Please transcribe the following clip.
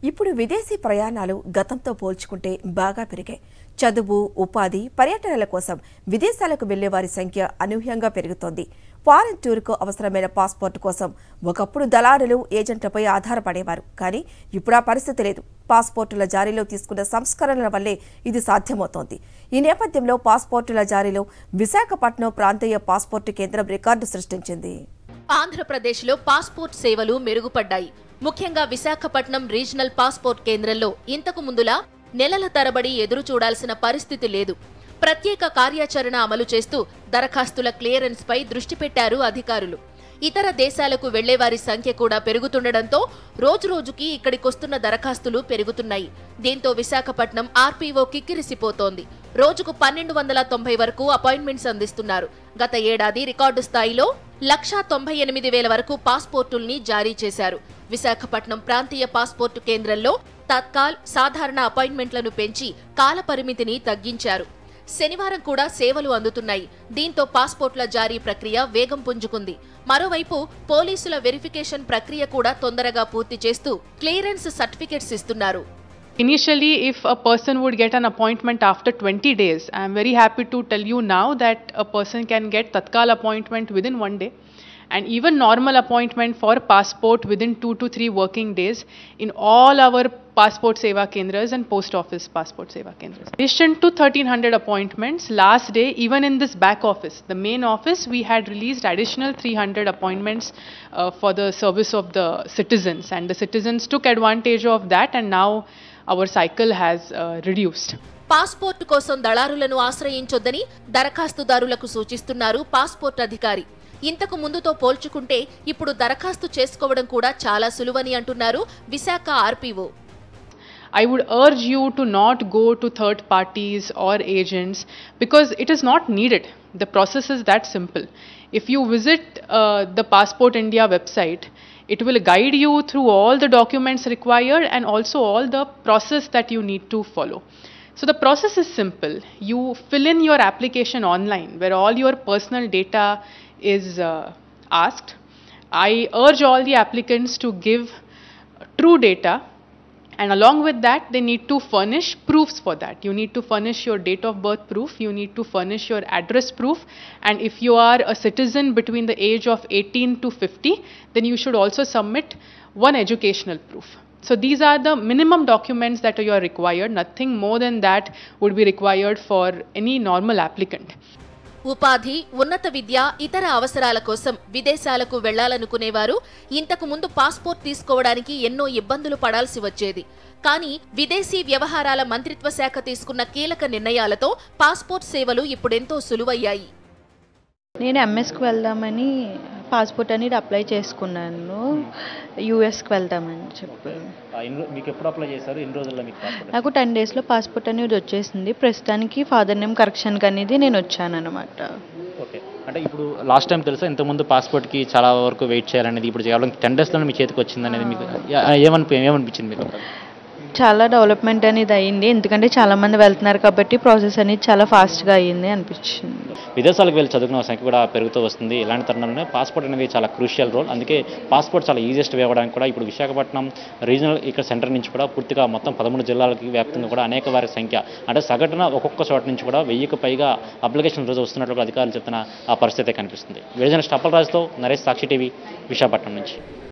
ఇప్పుడు విదేశీ ప్రయాణాలు గతంతో పోల్చుకుంటే బాగా పెరిగాయి. చదువు, ఉపాధి, పర్యటనల కోసం విదేశాలకు వెళ్లే వారి సంఖ్య అనూహ్యంగా పెరుగుతోంది. ఫారెన్ టూర్కు అవసరమైన పాస్పోర్ట్ కోసం ఒకప్పుడు దళారులు, ఏజెంట్లపై ఆధారపడేవారు. కానీ ఇప్పుడు ఆ పరిస్థితి లేదు. పాస్పోర్టుల జారీలో తీసుకున్న సంస్కరణల వల్లే ఇది సాధ్యమవుతోంది. ఈ నేపథ్యంలో పాస్పోర్టుల జారీలో విశాఖపట్నం ప్రాంతీయ పాస్పోర్టు కేంద్రం రికార్డు సృష్టించింది. ఆంధ్రప్రదేశ్లో పాస్పోర్ట్ సేవలు మెరుగుపడ్డాయి. ముఖ్యంగా విశాఖపట్నం రీజనల్ పాస్పోర్ట్ కేంద్రంలో ఇంతకు ముందులా నెలల తరబడి ఎదురు చూడాల్సిన పరిస్థితి లేదు. ప్రత్యేక కార్యాచరణ అమలు చేస్తూ దరఖాస్తుల క్లియరెన్స్ పై దృష్టి పెట్టారు అధికారులు. ఇతర దేశాలకు వెళ్లేవారి సంఖ్య కూడా పెరుగుతుండటంతో రోజురోజుకి ఇక్కడికొస్తున్న దరఖాస్తులు పెరుగుతున్నాయి. దీంతో విశాఖపట్నం ఆర్పీఓ కిక్కిరిసిపోతోంది. రోజుకు 1290 వరకు అపాయింట్మెంట్స్ అందిస్తున్నారు. గత ఏడాది రికార్డు స్థాయిలో 1,98,000 వరకు పాస్పోర్టుల్ని జారీ చేశారు. విశాఖపట్నం ప్రాంతీయ పాస్పోర్టు కేంద్రంలో తత్కాల్, సాధారణ అపాయింట్మెంట్లను పెంచి కాలపరిమితిని తగ్గించారు. శనివారం కూడా సేవలు అందుతున్నాయి. దీంతో పాస్పోర్ట్ల జారీ ప్రక్రియ వేగం పుంజుకుంది. మరోవైపు పోలీసుల వెరిఫికేషన్ ప్రక్రియ కూడా తొందరగా పూర్తి చేస్తూ క్లియరెన్స్ సర్టిఫికెట్స్ ఇస్తున్నారు. Initially, if a person would get an appointment after 20 days, I am very happy to tell you now that a person can get Tatkal appointment within 1 day and even normal appointment for passport within 2 to 3 working days in all our passport seva kendras and post office passport seva kendras. In addition to 1300 appointments, last day even in this back office, the main office, we had released additional 300 appointments for the service of the citizens, and the citizens took advantage of that, and now our cycle has reduced. Passport కోసం దళారులను ఆశ్రయించొద్దని దరఖాస్తుదారులకు సూచిస్తున్నారు passport అధికారి. ఇంతకు ముందుతో పోల్చుకుంటే ఇప్పుడు దరఖాస్తు చేసుకోవడం కూడా చాలా సులువని అంటున్నారు Visakha ఆర్పీఓ. I would urge you to not go to third parties or agents because it is not needed. The process is that simple. If you visit the Passport India website, it will guide you through all the documents required and also all the process that you need to follow. So the process is simple. You fill in your application online where all your personal data is asked. I urge all the applicants to give true data, and along with that they need to furnish proofs for that. You need to furnish your date of birth proof, you need to furnish your address proof, and if you are a citizen between the age of 18 to 50, then you should also submit one educational proof. So these are the minimum documents that you are required. Nothing more than that would be required for any normal applicant. ఉపాధి, ఉన్నత విద్య, ఇతర అవసరాల కోసం విదేశాలకు వెళ్లాలనుకునేవారు ఇంతకు ముందు passport తీసుకోవడానికి ఎన్నో ఇబ్బందులు పడాల్సి వచ్చేది. కానీ విదేశీ వ్యవహారాల మంత్రిత్వ శాఖ తీసుకున్న కీలక నిర్ణయాలతో పాస్పోర్ట్ సేవలు ఇప్పుడెంతో సులువయ్యాయి. నేను ఎంఎస్కి వెళ్దామని పాస్పోర్ట్ అనేది అప్లై చేసుకున్నాను. యూఎస్కి వెళ్దామని చెప్పి. మీకు ఎప్పుడు అప్లై చేశారు? ఎన్ని రోజుల్లో మీకు పాస్పోర్ట్? నాకు 10 డేస్లో పాస్పోర్ట్ అనేది వచ్చేసింది. ప్రస్తుతానికి ఫాదర్ నేమ్ కరెక్షన్కి అనేది నేను వచ్చానన్నమాట. ఓకే, అంటే ఇప్పుడు లాస్ట్ టైం తెలుసా ఇంతకుముందు పాస్పోర్ట్కి చాలా వరకు వెయిట్ చేయాలనేది, ఇప్పుడు కేవలం 10 డేస్లో మీ చేతికి వచ్చింది అనేది మీకు ఏమనిపించింది మీకు? చాలా డెవలప్మెంట్ అనేది అయ్యింది. ఎందుకంటే చాలామంది వెళ్తున్నారు కాబట్టి ప్రాసెస్ అనేది చాలా ఫాస్ట్గా అయ్యింది అనిపించింది. విదేశాలకు వెళ్ళి చదువుకున్న సంఖ్య కూడా పెరుగుతూ వస్తుంది. ఇలాంటి తరుణంలోనే పాస్పోర్ట్ అనేది చాలా క్రూషియల్ రోల్. అందుకే పాస్పోర్ట్ చాలా ఈజియెస్ట్ వే అవ్వడానికి కూడా ఇప్పుడు విశాఖపట్నం రీజనల్ ఇక్కడ సెంటర్ నుంచి కూడా పూర్తిగా మొత్తం 13 జిల్లాలకి వ్యాప్తంగా కూడా అనేక వారి సంఖ్య, అంటే సగటున ఒక్కొక్క చోట నుంచి కూడా 1000కి పైగా అప్లికేషన్ రోజు వస్తున్నట్లు అధికారులు చెప్తున్న ఆ పరిస్థితి కనిపిస్తుంది. విజయనగరం స్టప్పల్ రాజుతో నరేష్, సాక్షి టీవీ, విశాఖపట్నం నుంచి.